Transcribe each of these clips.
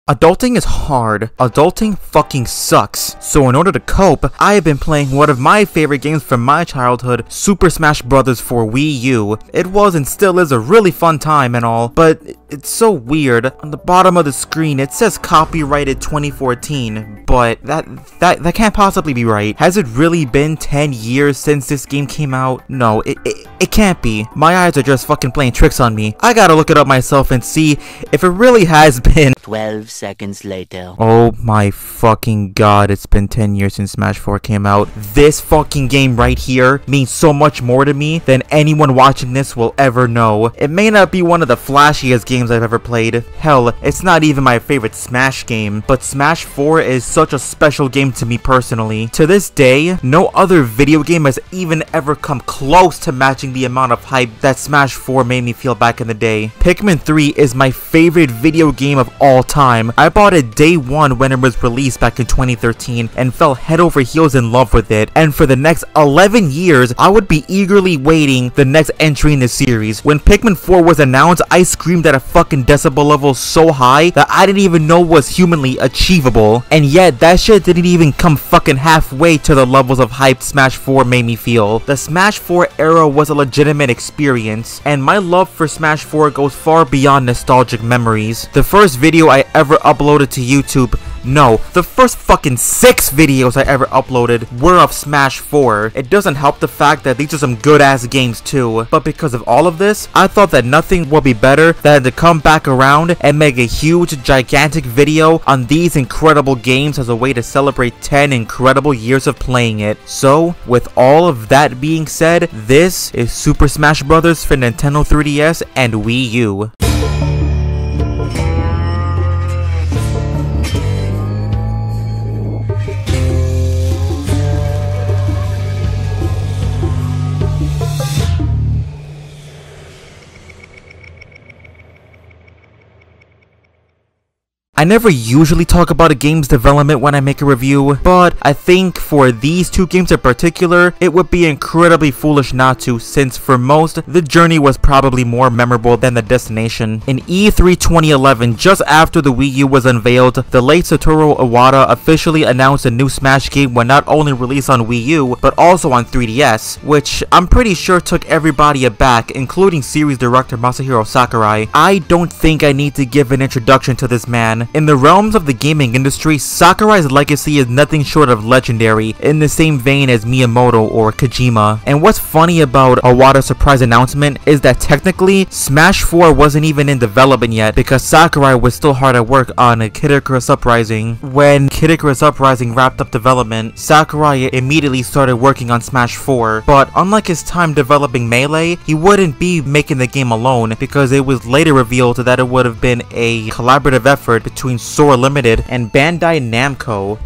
Adulting is hard. Adulting fucking sucks. So in order to cope, I have been playing one of my favorite games from my childhood, Super Smash Bros. For Wii U. It was and still is a really fun time and all, but it's so weird. On the bottom of the screen, it says copyrighted 2014, but that can't possibly be right. Has it really been 10 years since this game came out? No, it can't be. My eyes are just fucking playing tricks on me. I gotta look it up myself and see if it really has been. 12 seconds later. Oh my fucking god, it's been 10 years since Smash 4 came out. This fucking game right here means so much more to me than anyone watching this will ever know. It may not be one of the flashiest games I've ever played. Hell, it's not even my favorite Smash game, but Smash 4 is such a special game to me personally. To this day, no other video game has even ever come close to matching the amount of hype that Smash 4 made me feel back in the day. Pikmin 3 is my favorite video game of all time. I bought it day one when it was released back in 2013 and fell head over heels in love with it, and for the next 11 years I would be eagerly waiting the next entry in the series. When Pikmin 4 was announced, I screamed at a fucking decibel level so high that I didn't even know was humanly achievable, and yet that shit didn't even come fucking halfway to the levels of hype Smash 4 made me feel. The Smash 4 era was a legitimate experience, and my love for Smash 4 goes far beyond nostalgic memories. The first video I ever uploaded to YouTube, no, the first fucking 6 videos I ever uploaded were of Smash 4. It doesn't help the fact that these are some good ass games too, but because of all of this, I thought that nothing would be better than to come back around and make a huge gigantic video on these incredible games as a way to celebrate 10 incredible years of playing it. So with all of that being said, this is Super Smash Bros. For Nintendo 3DS and Wii U. I never usually talk about a game's development when I make a review, but I think for these two games in particular, it would be incredibly foolish not to, since for most, the journey was probably more memorable than the destination. In E3 2011, just after the Wii U was unveiled, the late Satoru Iwata officially announced a new Smash game would not only release on Wii U, but also on 3DS, which I'm pretty sure took everybody aback, including series director Masahiro Sakurai. I don't think I need to give an introduction to this man. In the realms of the gaming industry, Sakurai's legacy is nothing short of legendary, in the same vein as Miyamoto or Kojima. And what's funny about Iwata's surprise announcement is that technically, Smash 4 wasn't even in development yet because Sakurai was still hard at work on Kid Icarus Uprising. When Kid Icarus Uprising wrapped up development, Sakurai immediately started working on Smash 4, but unlike his time developing Melee, he wouldn't be making the game alone because it was later revealed that it would have been a collaborative effort between Sora Limited and Bandai Namco.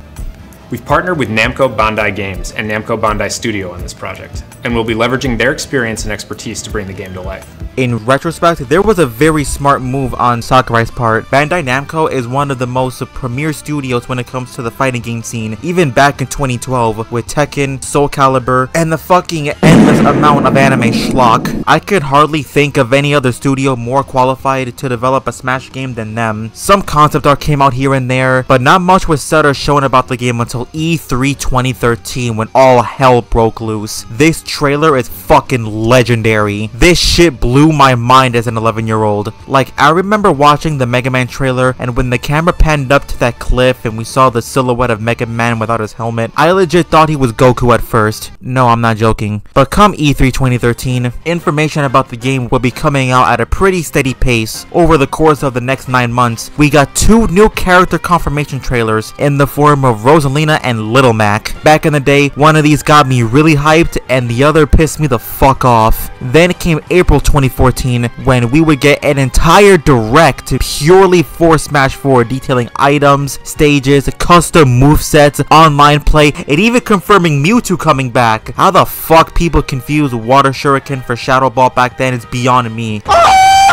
We've partnered with Namco Bandai Games and Namco Bandai Studio on this project, and we'll be leveraging their experience and expertise to bring the game to life. In retrospect, there was a very smart move on Sakurai's part. Bandai Namco is one of the most premier studios when it comes to the fighting game scene, even back in 2012 with Tekken, Soul Calibur, and the fucking endless amount of anime schlock. I could hardly think of any other studio more qualified to develop a Smash game than them. Some concept art came out here and there, but not much was said or shown about the game until E3 2013 when all hell broke loose. This trailer is fucking legendary. This shit blew my mind as an 11-year-old. Like, I remember watching the Mega Man trailer, and when the camera panned up to that cliff and we saw the silhouette of Mega Man without his helmet, I legit thought he was Goku at first. No, I'm not joking. But come E3 2013, information about the game will be coming out at a pretty steady pace. Over the course of the next 9 months, we got 2 new character confirmation trailers in the form of Rosalina and Little Mac. Back in the day, one of these got me really hyped and the other pissed me the fuck off. Then came April 2014 when we would get an entire direct purely for Smash 4 detailing items, stages, custom movesets, online play, and even confirming Mewtwo coming back. How the fuck people confuse Water Shuriken for Shadow Ball back then is beyond me.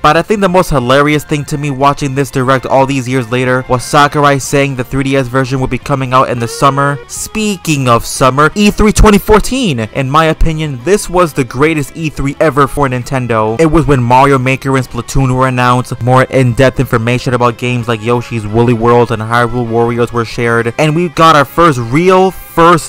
But I think the most hilarious thing to me watching this direct all these years later was Sakurai saying the 3DS version would be coming out in the summer. Speaking of summer, E3 2014. In my opinion, this was the greatest E3 ever for Nintendo. It was when Mario Maker and Splatoon were announced, more in-depth information about games like Yoshi's Woolly World and Hyrule Warriors were shared, and we got our first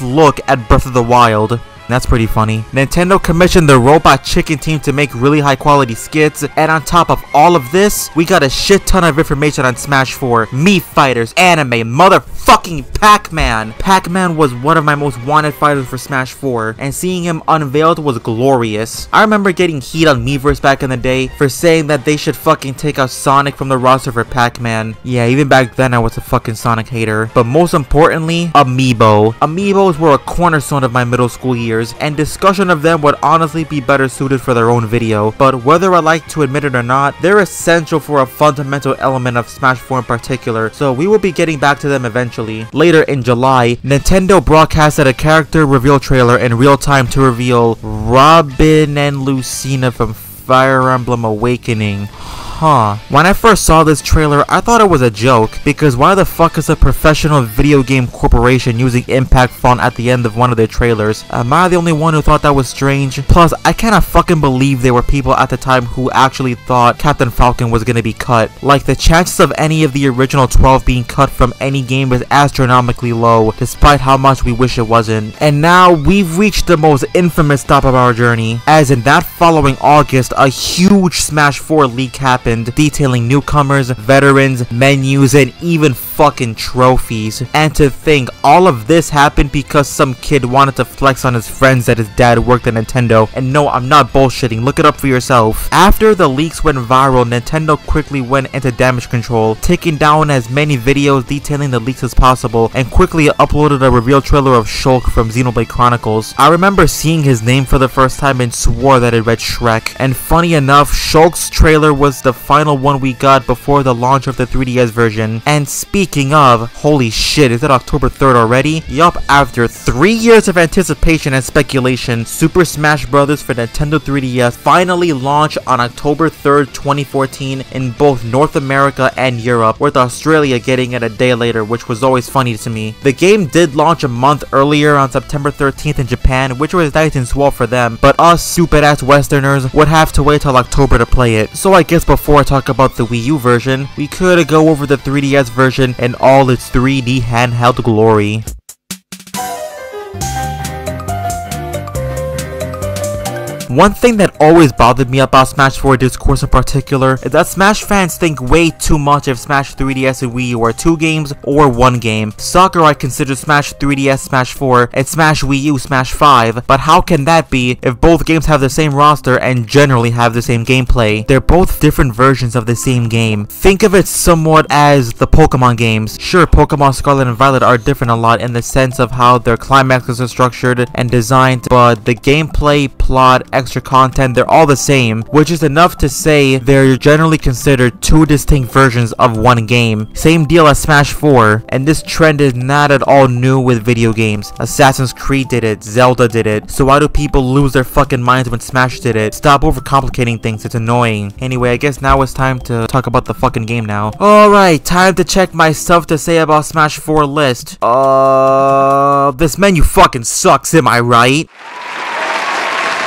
look at Breath of the Wild. That's pretty funny. Nintendo commissioned the Robot Chicken team to make really high quality skits, and on top of all of this, we got a shit ton of information on Smash 4, Mii Fighters, anime, motherfucking Pac-Man. Pac-Man was one of my most wanted fighters for Smash 4, and seeing him unveiled was glorious. I remember getting heat on Miiverse back in the day for saying that they should fucking take out Sonic from the roster for Pac-Man. Yeah, even back then I was a fucking Sonic hater. But most importantly, Amiibo. Amiibos were a cornerstone of my middle school years, and discussion of them would honestly be better suited for their own video, but whether I like to admit it or not, they're essential for a fundamental element of Smash 4 in particular, so we will be getting back to them eventually. Later in July, Nintendo broadcasted a character reveal trailer in real time to reveal Robin and Lucina from Fire Emblem Awakening. When I first saw this trailer, I thought it was a joke, because why the fuck is a professional video game corporation using impact font at the end of one of their trailers? Am I the only one who thought that was strange? Plus, I cannot fucking believe there were people at the time who actually thought Captain Falcon was gonna be cut. Like, the chances of any of the original 12 being cut from any game is astronomically low, despite how much we wish it wasn't. And now, we've reached the most infamous stop of our journey, as in that following August, a huge Smash 4 leak happened, detailing newcomers, veterans, menus, and even fucking trophies. And to think, all of this happened because some kid wanted to flex on his friends that his dad worked at Nintendo. And no, I'm not bullshitting, look it up for yourself. After the leaks went viral, Nintendo quickly went into damage control, taking down as many videos detailing the leaks as possible, and quickly uploaded a reveal trailer of Shulk from Xenoblade Chronicles. I remember seeing his name for the first time and swore that it read Shrek. And funny enough, Shulk's trailer was the final one we got before the launch of the 3DS version. And speaking of, holy shit, is it October 3rd already? Yup, after 3 years of anticipation and speculation, Super Smash Bros. For Nintendo 3DS finally launched on October 3rd, 2014 in both North America and Europe, with Australia getting it a day later, which was always funny to me. The game did launch a month earlier on September 13th in Japan, which was nice and swell for them, but us stupid ass Westerners would have to wait till October to play it. So I guess before I talk about the Wii U version, we could go over the 3DS version in all its 3D handheld glory. One thing that always bothered me about Smash 4 discourse in particular is that Smash fans think way too much of Smash 3DS and Wii U are 2 games or 1 game. Sakurai considers Smash 3DS Smash 4 and Smash Wii U Smash 5, but how can that be if both games have the same roster and generally have the same gameplay? They're both different versions of the same game. Think of it somewhat as the Pokemon games. Sure, Pokemon Scarlet and Violet are different a lot in the sense of how their climaxes are structured and designed, but the gameplay, plot, extra content, they're all the same, which is enough to say they're generally considered 2 distinct versions of 1 game. Same deal as Smash 4, and this trend is not at all new with video games. Assassin's Creed did it, Zelda did it, so why do people lose their fucking minds when Smash did it? Stop overcomplicating things, it's annoying. Anyway, I guess now it's time to talk about the fucking game now. Alright, time to check my stuff to say about Smash 4 list. This menu fucking sucks, am I right?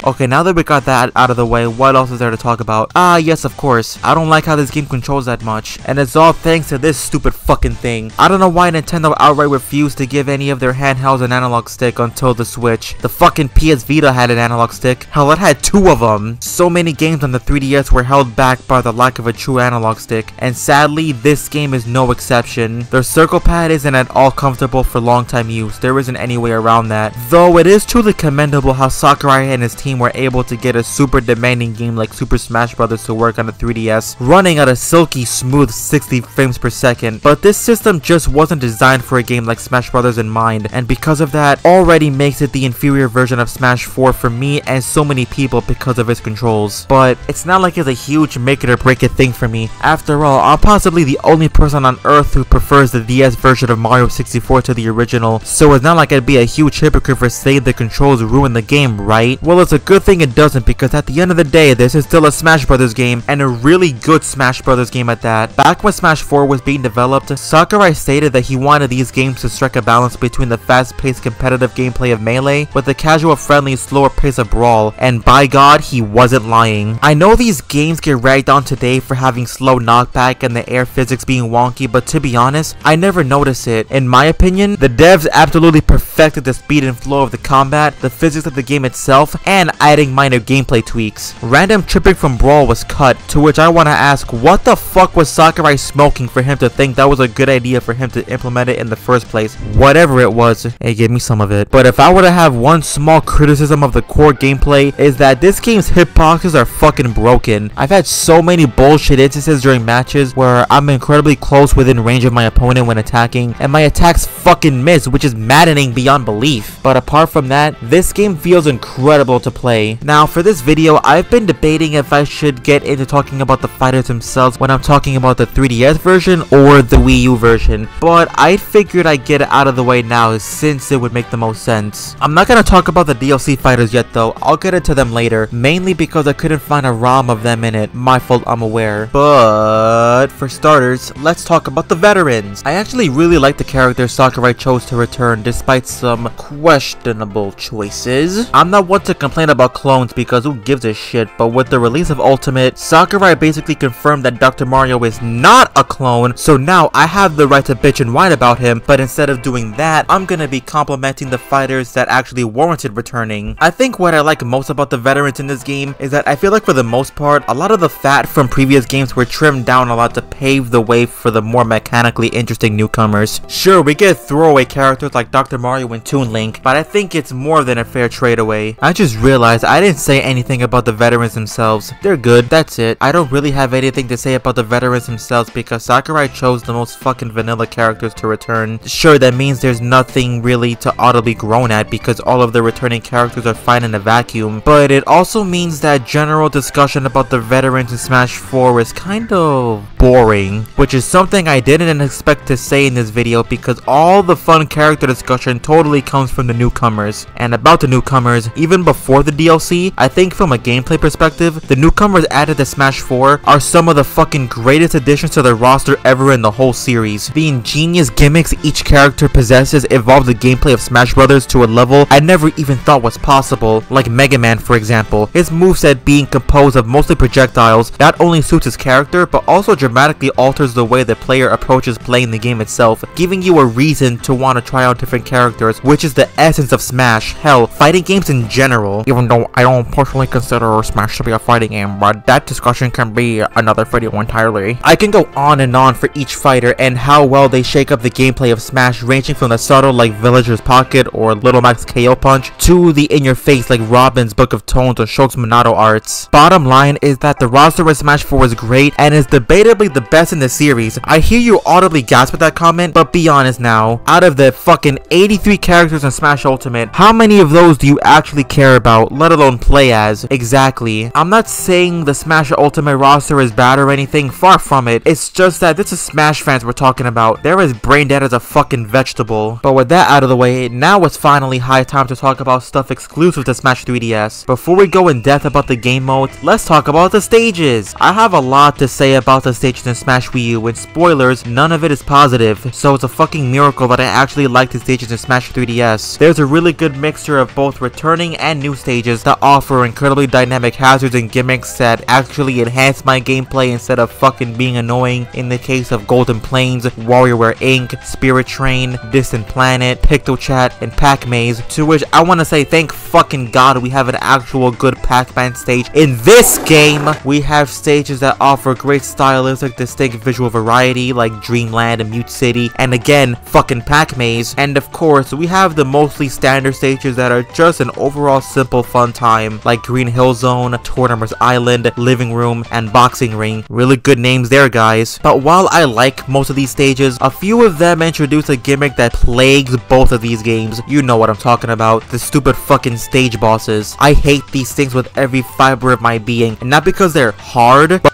Okay, now that we got that out of the way, what else is there to talk about? Ah, yes, of course. I don't like how this game controls that much, and it's all thanks to this stupid fucking thing. I don't know why Nintendo outright refused to give any of their handhelds an analog stick until the Switch. The fucking PS Vita had an analog stick. Hell, it had 2 of them. So many games on the 3DS were held back by the lack of a true analog stick, and sadly, this game is no exception. Their circle pad isn't at all comfortable for long-time use. There isn't any way around that. Though it is truly commendable how Sakurai and his team were able to get a super demanding game like Super Smash Bros. To work on the 3DS, running at a silky smooth 60 frames per second. But this system just wasn't designed for a game like Smash Bros. In mind, and because of that, already makes it the inferior version of Smash 4 for me and so many people because of its controls. But it's not like it's a huge make it or break it thing for me. After all, I'm possibly the only person on earth who prefers the DS version of Mario 64 to the original, so it's not like I'd be a huge hypocrite for saying the controls ruin the game, right? Well, it's a good thing it doesn't, because at the end of the day, this is still a Smash Brothers game, and a really good Smash Brothers game at that. Back when Smash 4 was being developed, Sakurai stated that he wanted these games to strike a balance between the fast-paced competitive gameplay of Melee with the casual, friendly, slower pace of Brawl, and by God, he wasn't lying. I know these games get ragged on today for having slow knockback and the air physics being wonky, but to be honest, I never noticed it. In my opinion, the devs absolutely perfected the speed and flow of the combat, the physics of the game itself, and adding minor gameplay tweaks. Random tripping from Brawl was cut, to which I want to ask, what the fuck was Sakurai smoking for him to think that was a good idea for him to implement it in the first place? Whatever it was, hey, give me some of it. But if I were to have one small criticism of the core gameplay, is that this game's hitboxes are fucking broken. I've had so many bullshit instances during matches where I'm incredibly close within range of my opponent when attacking, and my attacks fucking miss, which is maddening beyond belief. But apart from that, this game feels incredible to play. Now, for this video, I've been debating if I should get into talking about the fighters themselves when I'm talking about the 3DS version or the Wii U version, but I figured I'd get it out of the way now since it would make the most sense. I'm not gonna talk about the DLC fighters yet though, I'll get into them later, mainly because I couldn't find a ROM of them in it. My fault, I'm aware. But for starters, let's talk about the veterans. I actually really like the characters Sakurai chose to return despite some questionable choices. I'm not one to complain about clones because who gives a shit, but with the release of Ultimate, Sakurai basically confirmed that Dr. Mario is not a clone, so now I have the right to bitch and whine about him, but instead of doing that, I'm gonna be complimenting the fighters that actually warranted returning. I think what I like most about the veterans in this game is that I feel like for the most part, a lot of the fat from previous games were trimmed down a lot to pave the way for the more mechanically interesting newcomers. Sure, we get throwaway characters like Dr. Mario and Toon Link, but I think it's more than a fair trade away. I just realized I didn't say anything about the veterans themselves. They're good, that's it. I don't really have anything to say about the veterans themselves because Sakurai chose the most fucking vanilla characters to return. Sure, that means there's nothing really to audibly groan at because all of the returning characters are fine in a vacuum, but it also means that general discussion about the veterans in Smash 4 is kind of boring, which is something I didn't expect to say in this video because all the fun character discussion totally comes from the newcomers. And about the newcomers, even before the DLC, I think from a gameplay perspective, the newcomers added to Smash 4 are some of the fucking greatest additions to the roster ever in the whole series. The ingenious gimmicks each character possesses evolve the gameplay of Smash Brothers to a level I never even thought was possible, like Mega Man for example. His moveset being composed of mostly projectiles not only suits his character, but also dramatically alters the way the player approaches playing the game itself, giving you a reason to want to try out different characters, which is the essence of Smash. Hell, fighting games in general, even though I don't personally consider Smash to be a fighting game, but that discussion can be another video entirely. I can go on and on for each fighter and how well they shake up the gameplay of Smash, ranging from the subtle like Villager's Pocket or Little Mac's KO Punch to the in-your-face like Robin's Book of Tones or Shulk's Monado arts. Bottom line is that the roster of Smash 4 is great and is debatably the best in the series. I hear you audibly gasp at that comment, but be honest now, out of the fucking 83 characters in Smash Ultimate, how many of those do you actually care about, let alone play as? Exactly. I'm not saying the Smash Ultimate roster is bad or anything, far from it. It's just that this is Smash fans we're talking about. They're as brain dead as a fucking vegetable. But with that out of the way, now it's finally high time to talk about stuff exclusive to Smash 3DS. Before we go in depth about the game modes, let's talk about the stages. I have a lot to say about the stages in Smash Wii U, and spoilers, none of it is positive, so it's a fucking miracle that I actually like the stages in Smash 3DS. There's a really good mixture of both returning and new stages that offer incredibly dynamic hazards and gimmicks that actually enhance my gameplay instead of fucking being annoying in the case of Golden Plains, WarioWare Inc., Spirit Train, Distant Planet, Pictochat, and Pac-Maze, to which I want to say thank fucking God we have an actual good Pac-Man stage in this game. We have stages that offer great stylistic distinct visual variety like Dreamland and Mute City, and again fucking Pac-Maze, and of course we have the mostly standard stages that are just an overall simple fun time like Green Hill Zone, Tortimer's Island, Living Room, and Boxing Ring. Really good names there, guys. But while I like most of these stages, a few of them introduce a gimmick that plagues both of these games. You know what I'm talking about, the stupid fucking stage bosses. I hate these things with every fiber of my being, and not because they're hard, but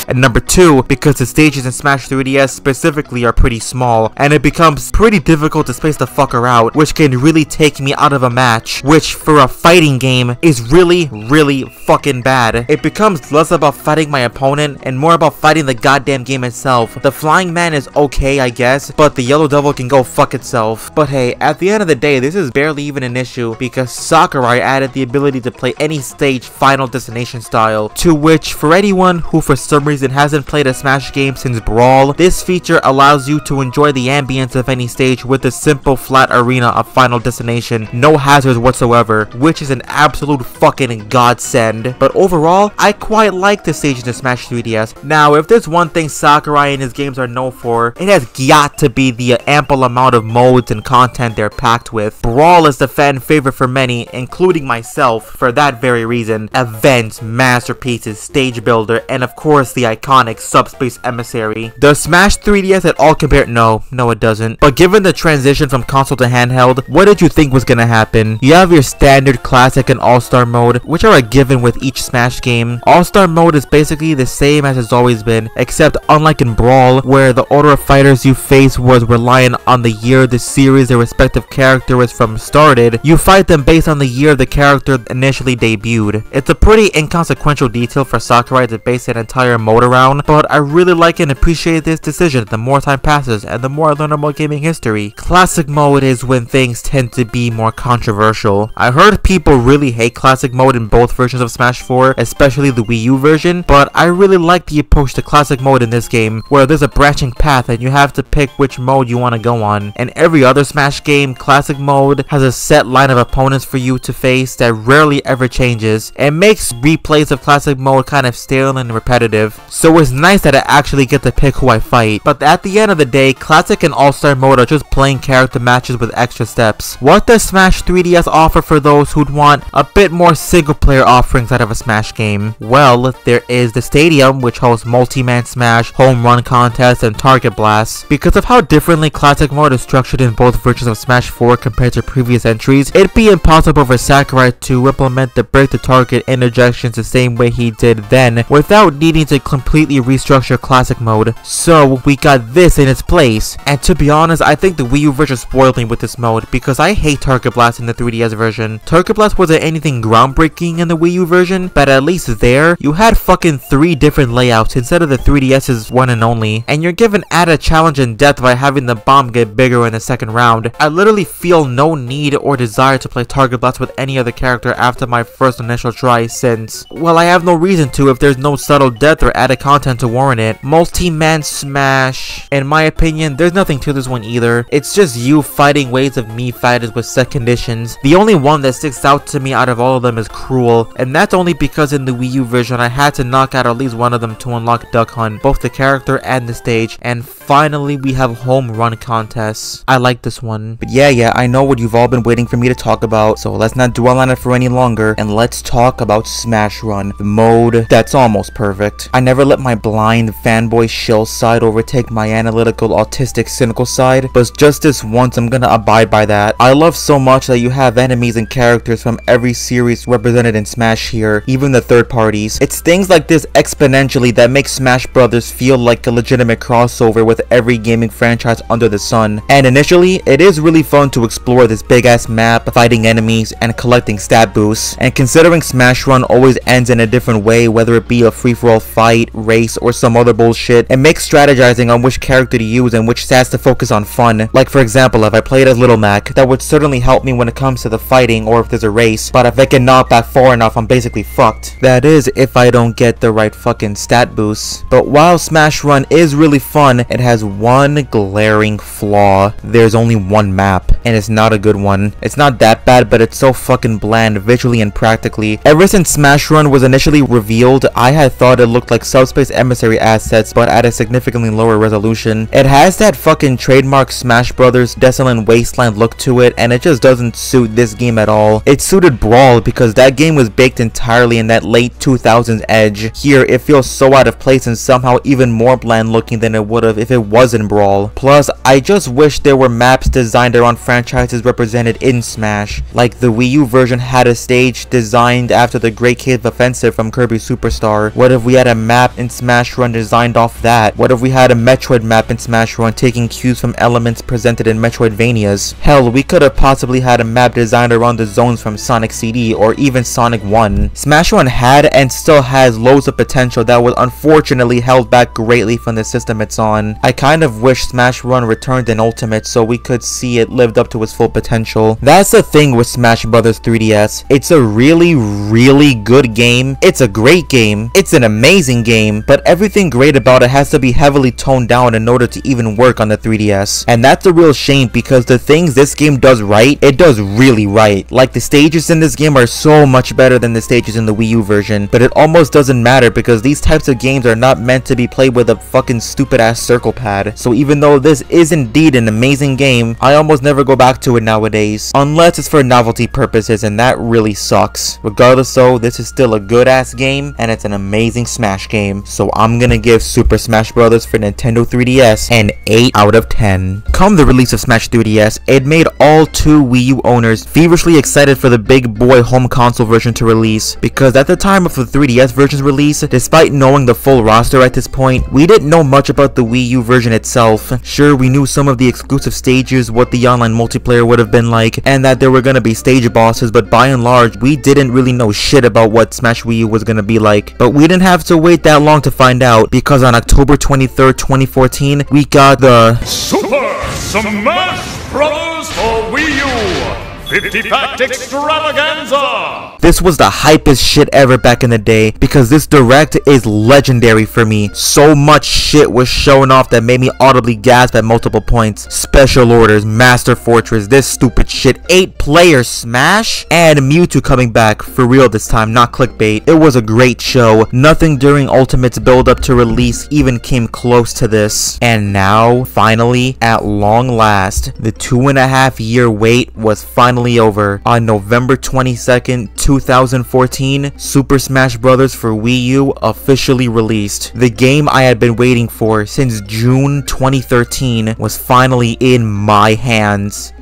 and number 2, because the stages in Smash 3DS specifically are pretty small, and it becomes pretty difficult to space the fucker out, which can really take me out of a match, which for a fighting game is really fucking bad. It becomes less about fighting my opponent and more about fighting the goddamn game itself. The flying man is okay, I guess, but the yellow devil can go fuck itself. But hey, at the end of the day, this is barely even an issue because Sakurai added the ability to play any stage Final Destination style, to which for anyone who for some reason hasn't played a Smash game since Brawl, this feature allows you to enjoy the ambience of any stage with a simple flat arena of Final Destination, no hazards whatsoever, which is an absolute fucking godsend. But overall, I quite like the stages in Smash 3DS. Now, if there's one thing Sakurai and his games are known for, it has got to be the ample amount of modes and content they're packed with. Brawl is the fan favorite for many, including myself, for that very reason. Events, masterpieces, stage builder, and of course the iconic Subspace Emissary. Does Smash 3DS at all compare? No, it doesn't. But given the transition from console to handheld, what did you think was gonna happen? You have your standard classic and all-star mode, which are a given with each Smash game. All-star mode is basically the same as it's always been, except unlike in Brawl, where the order of fighters you face was reliant on the year the series their respective character was from started, you fight them based on the year the character initially debuted. It's a pretty inconsequential detail for Sakurai to base an entire mode around, but I really like and appreciate this decision the more time passes and the more I learn about gaming history. Classic mode is when things tend to be more controversial. I heard people really hate classic mode in both versions of Smash 4, especially the Wii U version, but I really like the approach to classic mode in this game, where there's a branching path and you have to pick which mode you want to go on. In every other Smash game, classic mode has a set line of opponents for you to face that rarely ever changes. It makes replays of classic mode kind of stale and repetitive, so it's nice that I actually get to pick who I fight. But at the end of the day, classic and all-star mode are just plain character matches with extra steps. What does Smash 3DS offer for those who'd want a bit more single-player offerings out of a Smash game? Well, there is the Stadium, which hosts multi-man Smash, home run contests, and target blasts. Because of how differently classic mode is structured in both versions of Smash 4 compared to previous entries, it'd be impossible for Sakurai to implement the break the target interjections the same way he did then, without needing to completely restructure classic mode. So we got this in its place, and to be honest, I think the Wii U version spoiled me with this mode, because I hate target blast in the 3DS version. Target blast wasn't anything groundbreaking in the Wii U version, but at least there, you had fucking 3 different layouts instead of the 3DS's one and only, and you're given added challenge and depth by having the bomb get bigger in the second round. I literally feel no need or desire to play target blast with any other character after my first initial try, since, well, I have no reason to if there's no subtle depth or added content to warrant it. Multi-man Smash, in my opinion, there's nothing to this one either. It's just you fighting waves of Mii fighters with set conditions. The only one that sticks out to me out of all of them is Cruel, and that's only because in the Wii U version I had to knock out at least one of them to unlock Duck Hunt, both the character and the stage. And finally, we have home run contests. I like this one. But yeah, I know what you've all been waiting for me to talk about, so let's not dwell on it for any longer, and let's talk about Smash Run, the mode that's almost perfect. I never let my blind fanboy shill side overtake my analytical, autistic, cynical side, but just this once I'm gonna abide by that. I love so much that you have enemies and characters from every series represented in Smash here, even the third parties. It's things like this exponentially that make Smash Brothers feel like a legitimate crossover with every gaming franchise under the sun. And initially, it is really fun to explore this big ass map, fighting enemies, and collecting stat boosts. And considering Smash Run always ends in a different way, whether it be a free-for-all fight, race, or some other bullshit, it makes strategizing on which character to use and which stats to focus on fun. Like for example, if I played as Little Mac, that would certainly help me when it comes to the fighting or if there's a race, but if I get knocked back far enough, I'm basically fucked. That is, if I don't get the right fucking stat boosts. But while Smash Run is really fun, it has one glaring flaw. There's only one map, and it's not a good one. It's not that bad, but it's so fucking bland visually and practically. Ever since Smash Run was initially revealed, I had thought it looked like Subspace Emissary assets, but at a significantly lower resolution. It has that fucking trademark Smash Brothers Desolate Wasteland look to it, and it just doesn't suit this game at all. It suited Brawl because that game was baked entirely in that late 2000s edge. Here, it feels so out of place and somehow even more bland looking than it would have if it was in Brawl. Plus, I just wish there were maps designed around franchises represented in Smash. Like the Wii U version had a stage designed after the Great Cave Offensive from Kirby Superstar. What if we had a map map in Smash Run designed off that? What if we had a Metroid map in Smash Run taking cues from elements presented in Metroidvanias? Hell, we could have possibly had a map designed around the zones from Sonic CD or even Sonic 1. Smash Run had and still has loads of potential that was unfortunately held back greatly from the system it's on. I kind of wish Smash Run returned in Ultimate so we could see it lived up to its full potential. That's the thing with Smash Bros. 3DS. It's a really good game. It's a great game. It's an amazing game, but everything great about it has to be heavily toned down in order to even work on the 3DS. And that's a real shame because the things this game does right, it does really right. Like the stages in this game are so much better than the stages in the Wii U version, but it almost doesn't matter because these types of games are not meant to be played with a fucking stupid ass circle pad. So even though this is indeed an amazing game, I almost never go back to it nowadays, unless it's for novelty purposes, and that really sucks. Regardless though, this is still a good ass game and it's an amazing Smash game, so I'm gonna give Super Smash Bros. For Nintendo 3DS an 8 out of 10. Come the release of Smash 3DS, it made all 2 Wii U owners feverishly excited for the big boy home console version to release, because at the time of the 3DS version's release, despite knowing the full roster at this point, we didn't know much about the Wii U version itself. Sure, we knew some of the exclusive stages, what the online multiplayer would have been like, and that there were gonna be stage bosses, but by and large, we didn't really know shit about what Smash Wii U was gonna be like. But we didn't have to wait that long to find out, because on October 23rd, 2014, we got the Super Smash Bros. For Wii U 50-pack extravaganza! This was the hypest shit ever back in the day, because this direct is legendary for me. So much shit was shown off that made me audibly gasp at multiple points. Special orders, Master Fortress, this stupid shit, 8-player Smash, and Mewtwo coming back, for real this time, not clickbait. It was a great show. Nothing during Ultimate's build up to release even came close to this. And now, finally, at long last, the 2.5-year wait was finally over. On November 22nd, 2014, Super Smash Bros. For Wii U officially released. The game I had been waiting for since June 2013 was finally in my hands.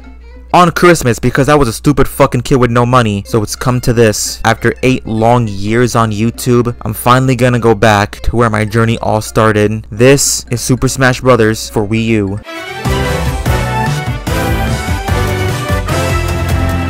On Christmas, because I was a stupid fucking kid with no money. So it's come to this. After 8 long years on YouTube, I'm finally gonna go back to where my journey all started. This is Super Smash Bros. For Wii U.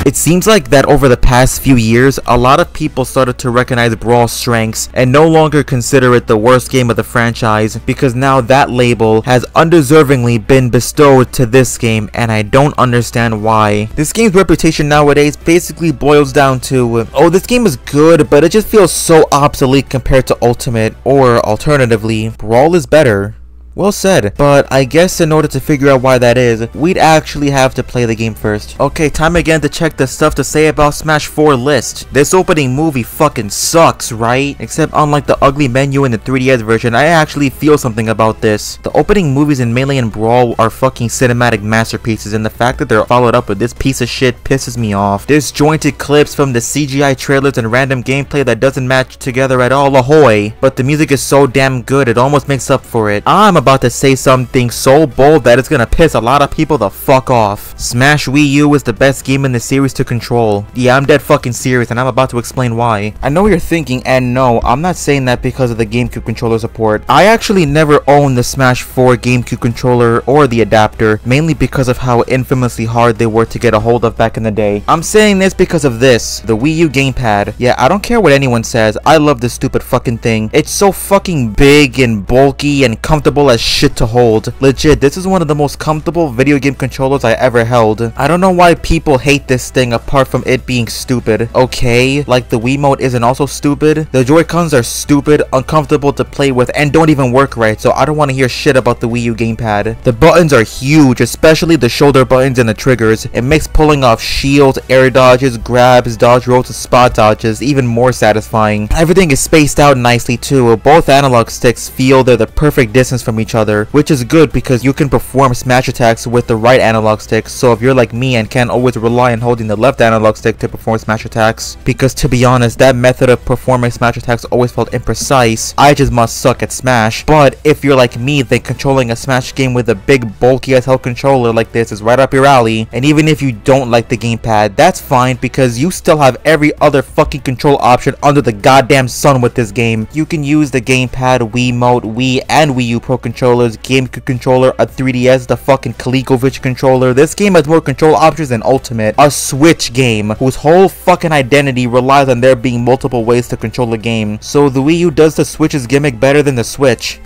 It seems like that over the past few years, a lot of people started to recognize Brawl's strengths and no longer consider it the worst game of the franchise, because now that label has undeservingly been bestowed to this game, and I don't understand why. This game's reputation nowadays basically boils down to, oh, this game is good, but it just feels so obsolete compared to Ultimate, or alternatively, Brawl is better. Well said, but I guess in order to figure out why that is, we'd actually have to play the game first. Okay, time again to check the stuff to say about Smash 4 list. This opening movie fucking sucks, right? Except unlike the ugly menu in the 3DS version, I actually feel something about this. The opening movies in Melee and Brawl are fucking cinematic masterpieces, and the fact that they're followed up with this piece of shit pisses me off. Disjointed clips from the CGI trailers and random gameplay that doesn't match together at all, ahoy! But the music is so damn good, it almost makes up for it. I'm about to say something so bold that it's gonna piss a lot of people the fuck off. Smash Wii U is the best game in the series to control. Yeah, I'm dead fucking serious, and I'm about to explain why. I know what you're thinking, and no, I'm not saying that because of the GameCube controller support. I actually never owned the Smash 4 GameCube controller or the adapter, mainly because of how infamously hard they were to get a hold of back in the day. I'm saying this because of this, the Wii U gamepad. Yeah, I don't care what anyone says, I love this stupid fucking thing. It's so fucking big and bulky and comfortable as shit to hold. Legit, this is one of the most comfortable video game controllers I ever held. I don't know why people hate this thing apart from it being stupid. Okay, like the Wiimote isn't also stupid. The Joy-Cons are stupid, uncomfortable to play with, and don't even work right, so I don't want to hear shit about the Wii U gamepad. The buttons are huge, especially the shoulder buttons and the triggers. It makes pulling off shields, air dodges, grabs, dodge rolls, and spot dodges even more satisfying. Everything is spaced out nicely too. Both analog sticks feel they're the perfect distance from each each other, which is good because you can perform smash attacks with the right analog stick. So if you're like me and can't always rely on holding the left analog stick to perform smash attacks, because to be honest, that method of performing smash attacks always felt imprecise, I just must suck at Smash. But if you're like me, then controlling a Smash game with a big bulky as hell controller like this is right up your alley. And even if you don't like the gamepad, that's fine because you still have every other fucking control option under the goddamn sun with this game. You can use the gamepad, Wiimote, Wii, and Wii U Pro controllers, GameCube controller, a 3DS, the fucking ColecoVision controller. This game has more control options than Ultimate, a Switch game whose whole fucking identity relies on there being multiple ways to control the game. So the Wii U does the Switch's gimmick better than the Switch.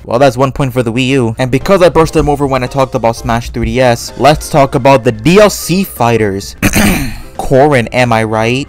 Well, that's 1 point for the Wii U. And because I brushed them over when I talked about Smash 3DS, let's talk about the DLC fighters. Corrin, am I right?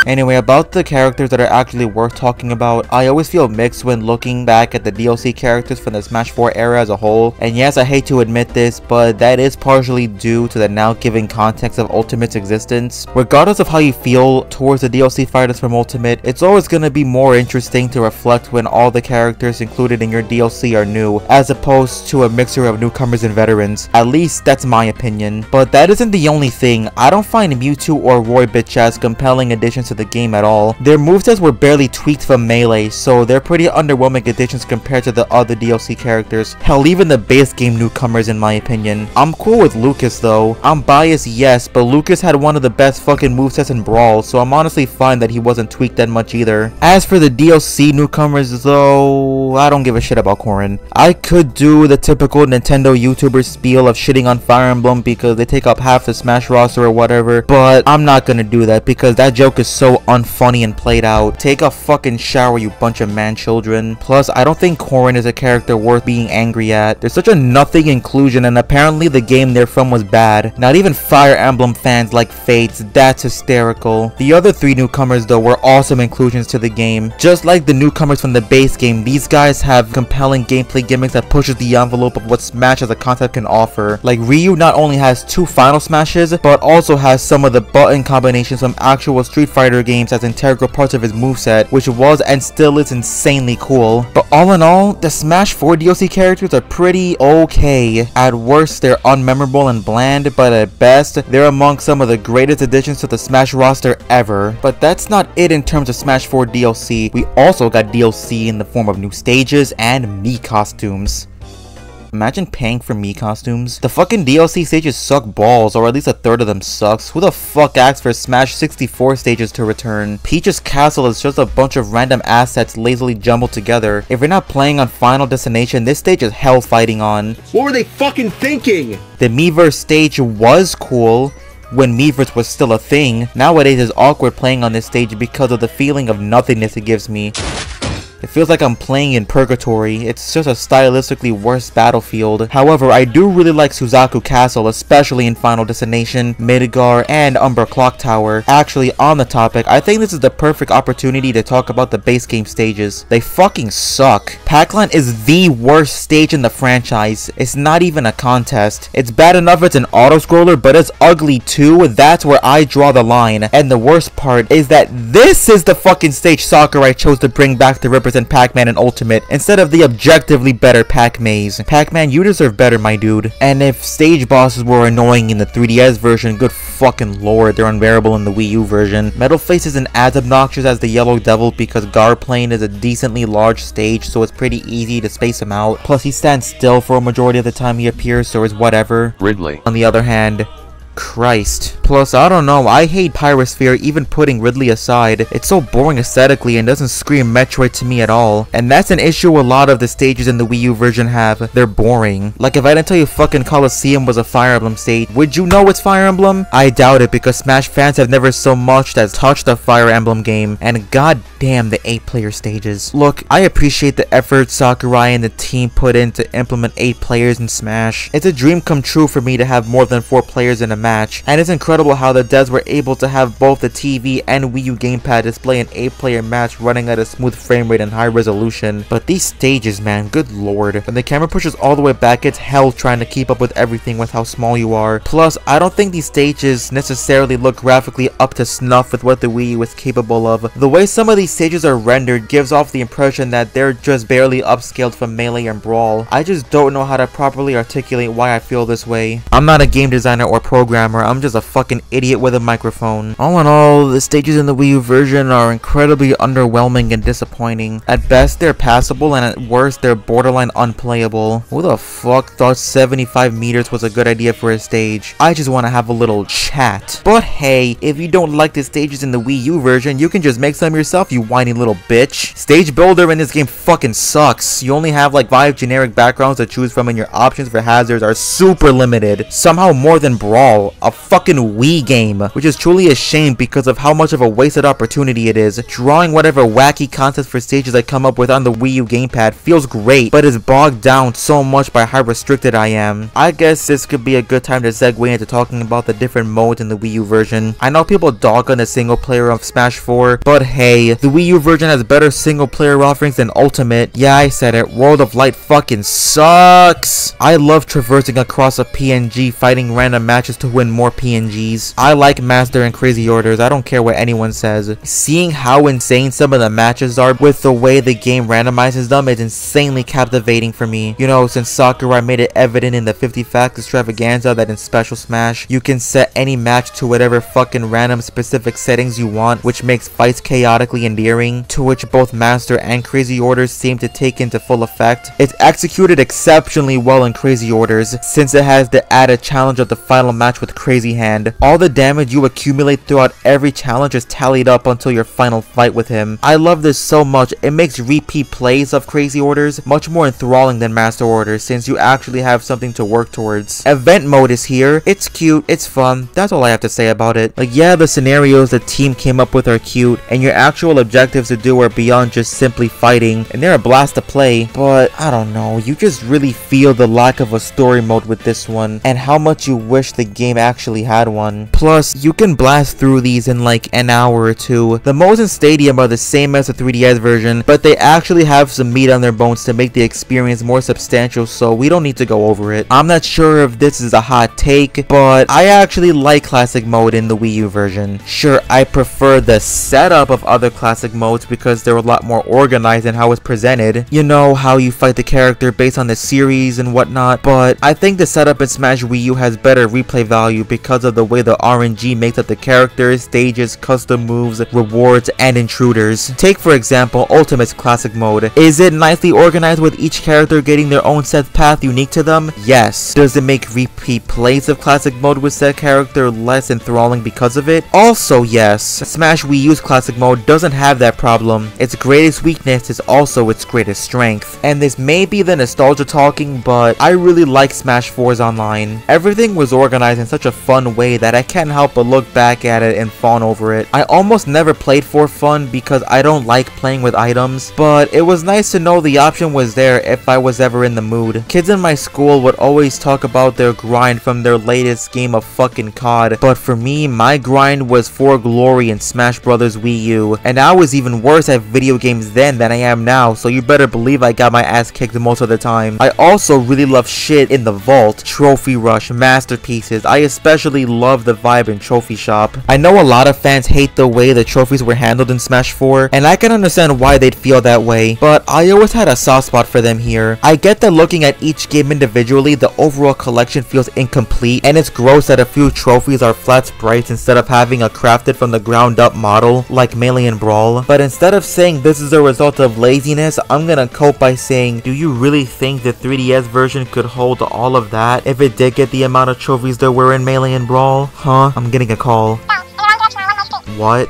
Anyway, about the characters that are actually worth talking about, I always feel mixed when looking back at the DLC characters from the Smash 4 era as a whole. And yes, I hate to admit this, but that is partially due to the now given context of Ultimate's existence. Regardless of how you feel towards the DLC fighters from Ultimate, it's always gonna be more interesting to reflect when all the characters included in your DLC are new, as opposed to a mixture of newcomers and veterans. At least that's my opinion. But that isn't the only thing. I don't find Mewtwo or Roy Bitch as compelling additions to the game at all. Their movesets were barely tweaked from Melee, so they're pretty underwhelming additions compared to the other DLC characters. Hell, even the base game newcomers in my opinion. I'm cool with Lucas though. I'm biased, yes, but Lucas had one of the best fucking movesets in Brawl, so I'm honestly fine that he wasn't tweaked that much either. As for the DLC newcomers though, I don't give a shit about Corrin. I could do the typical Nintendo YouTuber spiel of shitting on Fire Emblem because they take up half the Smash roster or whatever, but I'm not gonna do that because that joke is so unfunny and played out. Take a fucking shower, you bunch of man children. Plus, I don't think Corrin is a character worth being angry at. There's such a nothing inclusion, and apparently the game they're from was bad. Not even Fire Emblem fans like Fates. That's hysterical. The other three newcomers though were awesome inclusions to the game. Just like the newcomers from the base game, these guys have compelling gameplay gimmicks that pushes the envelope of what Smash as a concept can offer. Like Ryu not only has 2 final smashes, but also has some of the button combinations from actual Street Fighter games as integral parts of his moveset, which was and still is insanely cool. But all in all, the Smash 4 DLC characters are pretty okay. At worst, they're unmemorable and bland, but at best, they're among some of the greatest additions to the Smash roster ever. But that's not it in terms of Smash 4 DLC. We also got DLC in the form of new stages and Mii costumes. Imagine paying for Mii costumes. The fucking DLC stages suck balls, or at least a third of them sucks. Who the fuck asked for Smash 64 stages to return? Peach's castle is just a bunch of random assets lazily jumbled together. If you're not playing on Final Destination, this stage is hell fighting on. What were they fucking thinking? The Miiverse stage was cool when Miiverse was still a thing. Nowadays it's awkward playing on this stage because of the feeling of nothingness it gives me. It feels like I'm playing in Purgatory. It's just a stylistically worse battlefield. However, I do really like Suzaku Castle, especially in Final Destination, Midgar, and Umber Clock Tower. Actually, on the topic, I think this is the perfect opportunity to talk about the base game stages. They fucking suck. Pac-Man is the worst stage in the franchise. It's not even a contest. It's bad enough it's an auto-scroller, but it's ugly too. That's where I draw the line. And the worst part is that this is the fucking stage Sakurai chose to bring back to represent Pac-Man in Ultimate instead of the objectively better Pac-Maze. Pac-Man, you deserve better, my dude. And if stage bosses were annoying in the 3DS version, good fucking lord, they're unbearable in the Wii U version. Metal Face isn't as obnoxious as the Yellow Devil because Gar Plane is a decently large stage, so it's pretty easy to space him out. Plus, he stands still for a majority of the time he appears, so it's whatever. Ridley. On the other hand, Christ. Plus, I don't know, I hate Pyrosphere even putting Ridley aside. It's so boring aesthetically and doesn't scream Metroid to me at all. And that's an issue a lot of the stages in the Wii U version have. They're boring. Like if I didn't tell you fucking Colosseum was a Fire Emblem stage, would you know it's Fire Emblem? I doubt it because Smash fans have never so much as touched a Fire Emblem game. And goddamn the 8-player stages. Look, I appreciate the effort Sakurai and the team put in to implement 8 players in Smash. It's a dream come true for me to have more than 4 players in a match, and it's incredible how the devs were able to have both the TV and Wii U gamepad display an 8-player match running at a smooth frame rate and high resolution. But these stages, man, good lord. When the camera pushes all the way back, it's hell trying to keep up with everything with how small you are. Plus, I don't think these stages necessarily look graphically up to snuff with what the Wii U is capable of. The way some of these stages are rendered gives off the impression that they're just barely upscaled from Melee and Brawl. I just don't know how to properly articulate why I feel this way. I'm not a game designer or programmer, I'm just a fucking idiot with a microphone. All in all, the stages in the Wii U version are incredibly underwhelming and disappointing. At best, they're passable, and at worst, they're borderline unplayable. Who the fuck thought 75 meters was a good idea for a stage? I just want to have a little chat. But hey, if you don't like the stages in the Wii U version, you can just make some yourself, you whiny little bitch. Stage builder in this game fucking sucks. You only have like 5 generic backgrounds to choose from, and your options for hazards are super limited. Somehow more than Brawl, a fucking Wii game, which is truly a shame because of how much of a wasted opportunity it is. Drawing whatever wacky concepts for stages I come up with on the Wii U gamepad feels great, but is bogged down so much by how restricted I am. I guess this could be a good time to segue into talking about the different modes in the Wii U version. I know people dog on the single player of Smash 4, but hey, the Wii U version has better single player offerings than Ultimate. Yeah, I said it, World of Light fucking sucks. I love traversing across a PNG, fighting random matches to win more PNGs. I like Master and Crazy Orders, I don't care what anyone says. Seeing how insane some of the matches are with the way the game randomizes them is insanely captivating for me. You know, since Sakurai made it evident in the 50 Facts extravaganza that in Special Smash, you can set any match to whatever fucking random specific settings you want, which makes fights chaotically endearing, to which both Master and Crazy Orders seem to take into full effect. It's executed exceptionally well in Crazy Orders, since it has the added challenge of the final match with Crazy Hand. All the damage you accumulate throughout every challenge is tallied up until your final fight with him. I love this so much, it makes repeat plays of Crazy Orders much more enthralling than Master Orders, since you actually have something to work towards. Event mode is here, it's cute, it's fun, that's all I have to say about it. Like, yeah, the scenarios the team came up with are cute, and your actual objectives to do are beyond just simply fighting, and they're a blast to play, but I don't know, you just really feel the lack of a story mode with this one, and how much you wish the game actually had one. Plus, you can blast through these in like an hour or two. The modes in Stadium are the same as the 3DS version, but they actually have some meat on their bones to make the experience more substantial, so we don't need to go over it. I'm not sure if this is a hot take, but I actually like Classic mode in the Wii U version. Sure, I prefer the setup of other Classic modes because they're a lot more organized in how it's presented. You know, how you fight the character based on the series and whatnot, but I think the setup in Smash Wii U has better replay value because of the way the RNG makes up the characters, stages, custom moves, rewards, and intruders. Take for example Ultimate's Classic mode. Is it nicely organized with each character getting their own set path unique to them? Yes. Does it make repeat plays of Classic mode with said character less enthralling because of it? Also yes. Smash Wii U's Classic mode doesn't have that problem. Its greatest weakness is also its greatest strength. And this may be the nostalgia talking, but I really like Smash 4's online. Everything was organized in such a fun way that I can't help but look back at it and fawn over it. I almost never played for fun because I don't like playing with items, but it was nice to know the option was there if I was ever in the mood. Kids in my school would always talk about their grind from their latest game of fucking COD, but for me, my grind was for glory in Smash Bros. Wii U, and I was even worse at video games then than I am now, so you better believe I got my ass kicked most of the time. I also really love shit in the vault, Trophy Rush, masterpieces. I especially love the vibe in Trophy Shop. I know a lot of fans hate the way the trophies were handled in Smash 4, and I can understand why they'd feel that way, but I always had a soft spot for them here. I get that looking at each game individually, the overall collection feels incomplete, and it's gross that a few trophies are flat sprites instead of having a crafted from the ground up model like Melee and Brawl. But instead of saying this is a result of laziness, I'm gonna cope by saying, do you really think the 3DS version could hold all of that if it did get the amount of trophies there were in Melee and Brawl? Huh? I'm getting a call. What?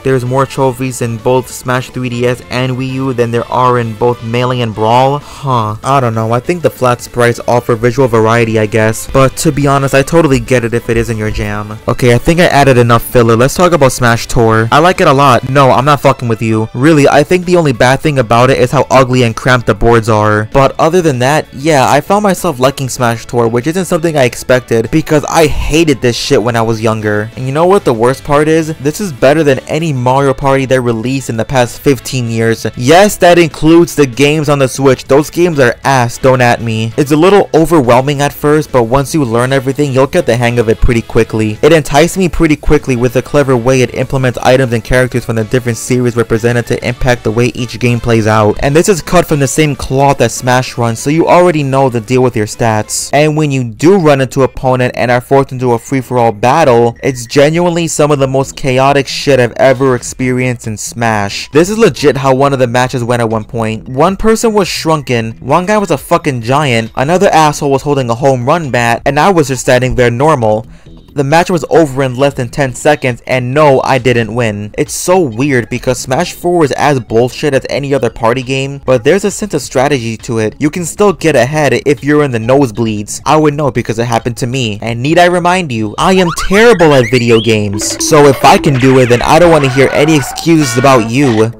there's more trophies in both Smash 3DS and Wii U than there are in both Melee and Brawl? Huh, I don't know. I think the flat sprites offer visual variety, I guess. But to be honest, I totally get it if it isn't your jam. Okay, I think I added enough filler. Let's talk about Smash Tour. I like it a lot. No, I'm not fucking with you. Really, I think the only bad thing about it is how ugly and cramped the boards are. But other than that, yeah, I found myself liking Smash Tour, which isn't something I expected because I hated this shit when I was younger. And you know what the worst part is? This is better than any Mario Party that released in the past 15 years. Yes, that includes the games on the Switch. Those games are ass, don't at me. It's a little overwhelming at first, but once you learn everything, you'll get the hang of it pretty quickly. It enticed me pretty quickly with the clever way it implements items and characters from the different series represented to impact the way each game plays out. And this is cut from the same cloth that Smash runs, so you already know the deal with your stats. And when you do run into an opponent and are forced into a free-for-all battle, it's genuinely some of the most chaotic shit I've ever experienced in Smash. This is legit how one of the matches went at one point. One person was shrunken, one guy was a fucking giant, another asshole was holding a home run bat, and I was just standing there normal. The match was over in less than 10 seconds, and no, I didn't win. It's so weird because Smash 4 is as bullshit as any other party game, but there's a sense of strategy to it. You can still get ahead if you're in the nosebleeds. I would know because it happened to me. And need I remind you, I am terrible at video games. So if I can do it, then I don't want to hear any excuses about you.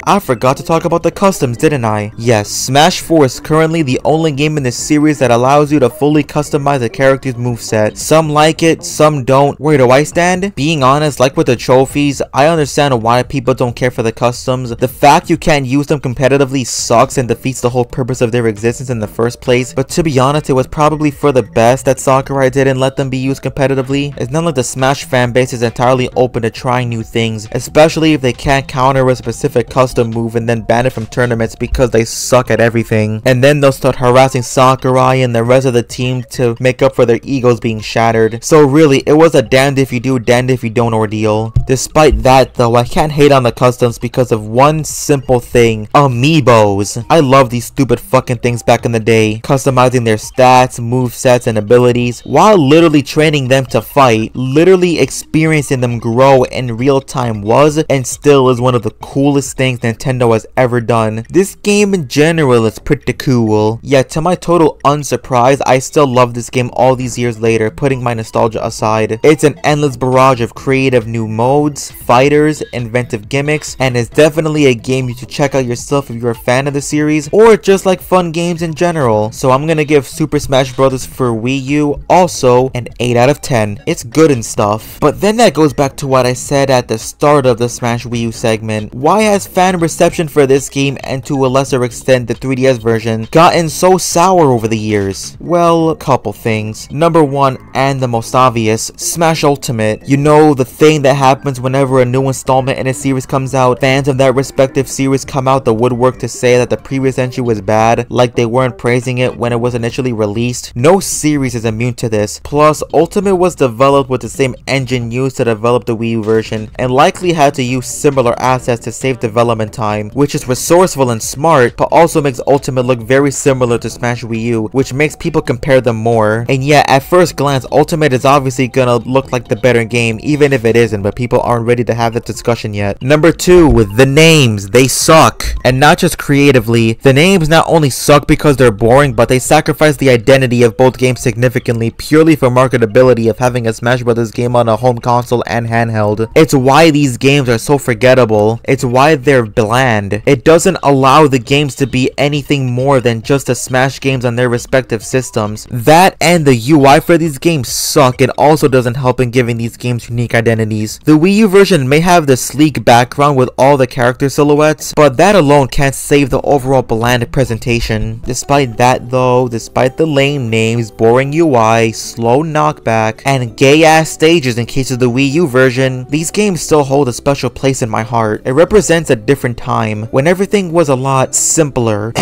I forgot to talk about the customs, didn't I? Yes, Smash 4 is currently the only game in this series that allows you to fully customize a character's moveset. Some like it, some don't. Where do I stand? Being honest, like with the trophies, I understand why people don't care for the customs. The fact you can't use them competitively sucks and defeats the whole purpose of their existence in the first place. But to be honest, it was probably for the best that Sakurai didn't let them be used competitively. It's not like the Smash fanbase is entirely open to trying new things, especially if they can't counter a specific custom move and then ban it from tournaments because they suck at everything. And then they'll start harassing Sakurai and the rest of the team to make up for their egos being shattered. So really, it was a damned if you do, damned if you don't ordeal. Despite that though, I can't hate on the customs because of one simple thing: amiibos. I love these stupid fucking things back in the day, customizing their stats, movesets, and abilities while literally training them to fight. Literally experiencing them grow in real time was and still is one of the coolest things Nintendo has ever done. This game in general is pretty cool. Yet to my total unsurprise, I still love this game all these years later, putting my nostalgia aside. It's an endless barrage of creative new modes, fighters, inventive gimmicks, and is definitely a game you should check out yourself if you're a fan of the series or just like fun games in general. So I'm gonna give Super Smash Bros. For Wii U also an 8 out of 10. It's good and stuff. But then that goes back to what I said at the start of the Smash Wii U segment. Why has fan reception for this game, and to a lesser extent the 3DS version, gotten so sour over the years? Well, a couple things. Number one, and the most obvious, Smash Ultimate. You know, the thing that happens whenever a new installment in a series comes out. Fans of that respective series come out the woodwork to say that the previous entry was bad, like they weren't praising it when it was initially released. No series is immune to this. Plus, Ultimate was developed with the same engine used to develop the Wii U version, and likely had to use similar assets to save development time, which is resourceful and smart, but also makes Ultimate look very similar to Smash Wii U, which makes people compare them more. And yeah, at first glance, Ultimate is obviously gonna look like the better game, even if it isn't, but people aren't ready to have that discussion yet. Number two, with the names, they suck. And not just creatively, the names not only suck because they're boring, but they sacrifice the identity of both games significantly purely for marketability of having a Smash Bros. Game on a home console and handheld. It's why these games are so forgettable. It's why they're bland. It doesn't allow the games to be anything more than just the Smash games on their respective systems. That and the UI for these games suck, and also doesn't help in giving these games unique identities. The Wii U version may have the sleek background with all the character silhouettes, but that alone can't save the overall bland presentation. Despite that though, despite the lame names, boring UI, slow knockback, and gay ass stages in case of the Wii U version, these games still hold a special place in my heart. It represents a different time, when everything was a lot simpler.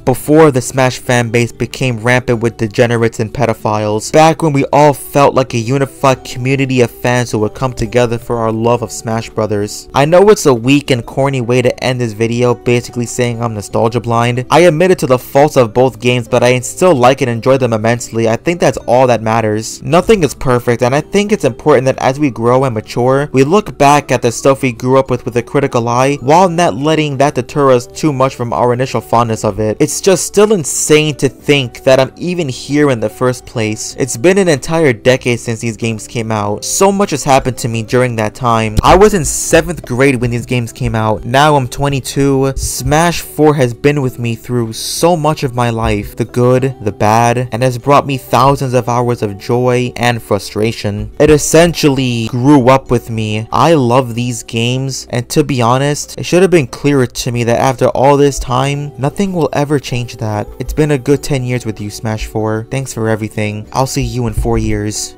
Before the Smash fanbase became rampant with degenerates and pedophiles. Back when we all felt like a unified community of fans who would come together for our love of Smash Brothers. I know it's a weak and corny way to end this video basically saying I'm nostalgia blind. I admitted to the faults of both games, but I still like and enjoy them immensely. I think that's all that matters. Nothing is perfect, and I think it's important that as we grow and mature, we look back at the stuff we grew up with a critical eye, while not letting that deter us too much from our initial fondness of it. It's just still insane to think that I'm even here in the first place. It's been an entire decade since these games came out. So much has happened to me during that time. I was in 7th grade when these games came out. Now I'm 22. Smash 4 has been with me through so much of my life, the good, the bad, and has brought me thousands of hours of joy and frustration. It essentially grew up with me. I love these games, and to be honest, it should have been clearer to me that after all this time, nothing will ever change that. It's been a good 10 years with you, Smash 4. Thanks for everything. I'll see you in 4 years.